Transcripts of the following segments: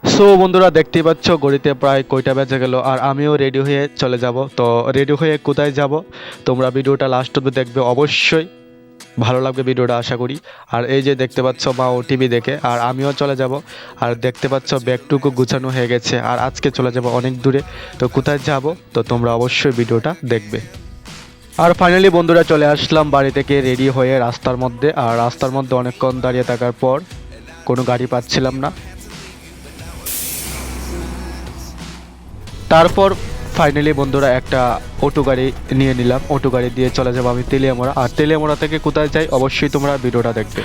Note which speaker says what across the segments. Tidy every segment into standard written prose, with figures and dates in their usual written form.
Speaker 1: So বন্ধুরা দেখতেই পাচ্ছ ঘড়িতে প্রায় কয়টা বেজে গেল আর আমিও রেডি হয়ে চলে যাব। তো রেডি হয়ে কোথায় যাব তোমরা ভিডিওটা লাস্ট অব্দি দেখবে, অবশ্যই ভালো লাগবে ভিডিওটা আশা করি। আর এই যে দেখতে পাচ্ছ মা ও টিভি দেখে আর আমিও চলে যাব। আর দেখতে পাচ্ছ ব্যাগটুকু গুছানো হয়ে গেছে আর আজকে চলে যাব অনেক দূরে। তো কোথায় যাব তো তোমরা অবশ্যই ভিডিওটা দেখবে। আর ফাইনালি বন্ধুরা চলে আসলাম বাড়ি থেকে রেডি হয়ে রাস্তার মধ্যে। আর রাস্তার মধ্যে অনেকক্ষণ দাঁড়িয়ে থাকার পর কোনো গাড়ি পাচ্ছিলাম না। তারপর ফাইনালি বন্ধুরা একটা অটো গাড়ি নিয়ে নিলাম। অটো গাড়ি দিয়ে চলে যাবো আমি তেলিয়ামোড়া। আর তেলিয়ামোড়া থেকে কোথায় যাই অবশ্যই তোমরা ভিডিওটা দেখবে।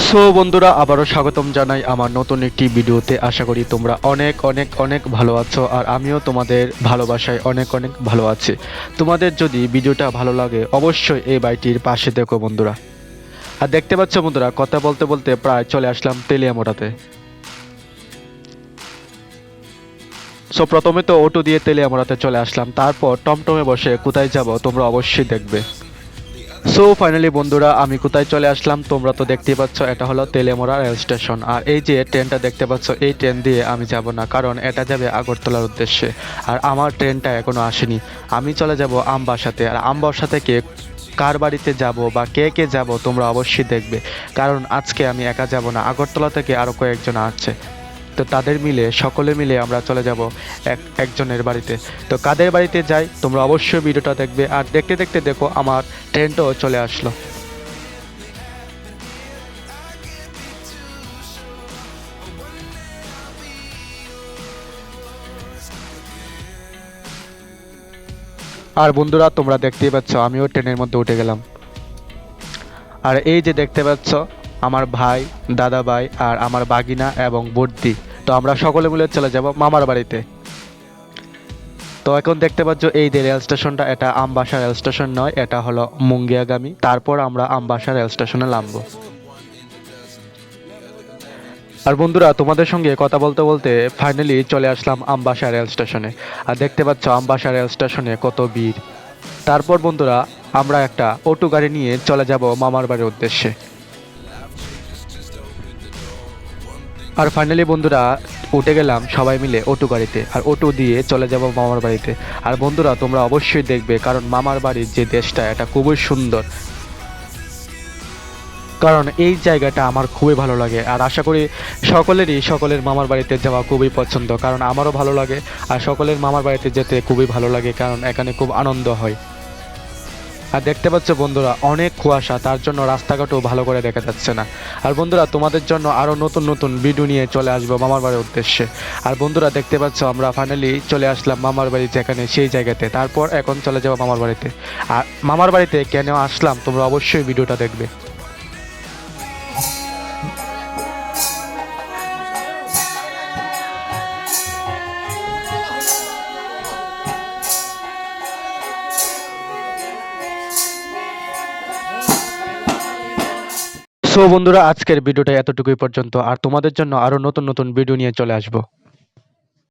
Speaker 1: সো বন্ধুরা আবারও স্বাগতম জানাই আমার নতুন একটি ভিডিওতে। আশা করি তোমরা অনেক অনেক অনেক ভালো আছো আর আমিও তোমাদের ভালোবাসায় অনেক অনেক ভালো আছি। তোমাদের যদি ভিডিওটা ভালো লাগে অবশ্যই এই বাইটির পাশে দেখো বন্ধুরা। আর দেখতে পাচ্ছ বন্ধুরা কথা বলতে বলতে প্রায় চলে আসলাম তেলিয়ামোড়াতে। সো প্রথমে তো অটো দিয়ে তেলিয়ামোড়াতে চলে আসলাম, তারপর টমটমে বসে কোথায় যাব তোমরা অবশ্যই দেখবে। সো ফাইনালি বন্ধুরা আমি কোথায় চলে আসলাম তোমরা তো দেখতেই পাচ্ছ, এটা হলো তেলিয়ামোড়া রেল স্টেশন। আর এই যে ট্রেনটা দেখতে পাচ্ছ এই ট্রেন দিয়ে আমি যাব না, কারণ এটা যাবে আগরতলার উদ্দেশ্যে। আর আমার ট্রেনটা এখনো আসেনি। আমি চলে যাব আমবাসাতে। আর আমবাসা থেকে কার বাড়িতে যাব বা কে কে যাব তোমরা অবশ্যই দেখবে, কারণ আজকে আমি একা যাব না, আগরতলা থেকে আরও কয়েকজন আছে। তো তাদের মিলে সকলে মিলে আমরা চলে যাব একজনের বাড়িতে। তো কাদের বাড়িতে যাই তোমরা অবশ্যই ভিডিওটা দেখবে। আর দেখতে দেখতে দেখো আমার ট্রেনটাও চলে আসলো। আর বন্ধুরা তোমরা দেখতেই পাচ্ছ আমিও ট্রেনের মধ্যে উঠে গেলাম। আর এই যে দেখতে পাচ্ছ আমার ভাই, দাদা ভাই আর আমার বাগিনা এবং বর্দি। তো আমরা সকলে মিলে চলে যাব মামার বাড়িতে। তো এখন দেখতে পাচ্ছ এই যে রেল স্টেশনটা, এটা আমবাসা রেল স্টেশন নয়, এটা হলো মুঙ্গিয়াগামী। তারপর আমরা আমবাসা রেল স্টেশনে নামবো। আর বন্ধুরা তোমাদের সঙ্গে কথা বলতে বলতে ফাইনালি চলে আসলাম আমবাসা রেল স্টেশনে। আর দেখতে পাচ্ছ আমবাসা রেল স্টেশনে কত ভিড়। তারপর বন্ধুরা আমরা একটা অটো গাড়ি নিয়ে চলে যাব মামার বাড়ির উদ্দেশ্যে। আর ফাইনালি বন্ধুরা উঠে গেলাম সবাই মিলে অটো গাড়িতে, আর অটো দিয়ে চলে যাব মামার বাড়িতে। আর বন্ধুরা তোমরা অবশ্যই দেখবে, কারণ মামার বাড়ির যে দেশটা এটা খুবই সুন্দর। কারণ এই জায়গাটা আমার খুবই ভালো লাগে আর আশা করি সকলের মামার বাড়িতে যাওয়া খুবই পছন্দ, কারণ আমারও ভালো লাগে। আর সকলের মামার বাড়িতে যেতে খুবই ভালো লাগে, কারণ এখানে খুব আনন্দ হয়। আর দেখতে পাচ্ছ বন্ধুরা অনেক কুয়াশা, তার জন্য রাস্তাঘাটও ভালো করে দেখা যাচ্ছে না। আর বন্ধুরা তোমাদের জন্য আরও নতুন নতুন ভিডিও নিয়ে চলে আসবো মামার বাড়ির উদ্দেশ্যে। আর বন্ধুরা দেখতে পাচ্ছ আমরা ফাইনালি চলে আসলাম মামার বাড়ি, যেখানে সেই জায়গাতে। তারপর এখন চলে যাবো মামার বাড়িতে। আর মামার বাড়িতে কেন আসলাম তোমরা অবশ্যই ভিডিওটা দেখবে। সো বন্ধুরা আজকের ভিডিওটা এতটুকুই পর্যন্ত, আর তোমাদের জন্য আরো নতুন নতুন ভিডিও নিয়ে চলে আসবো।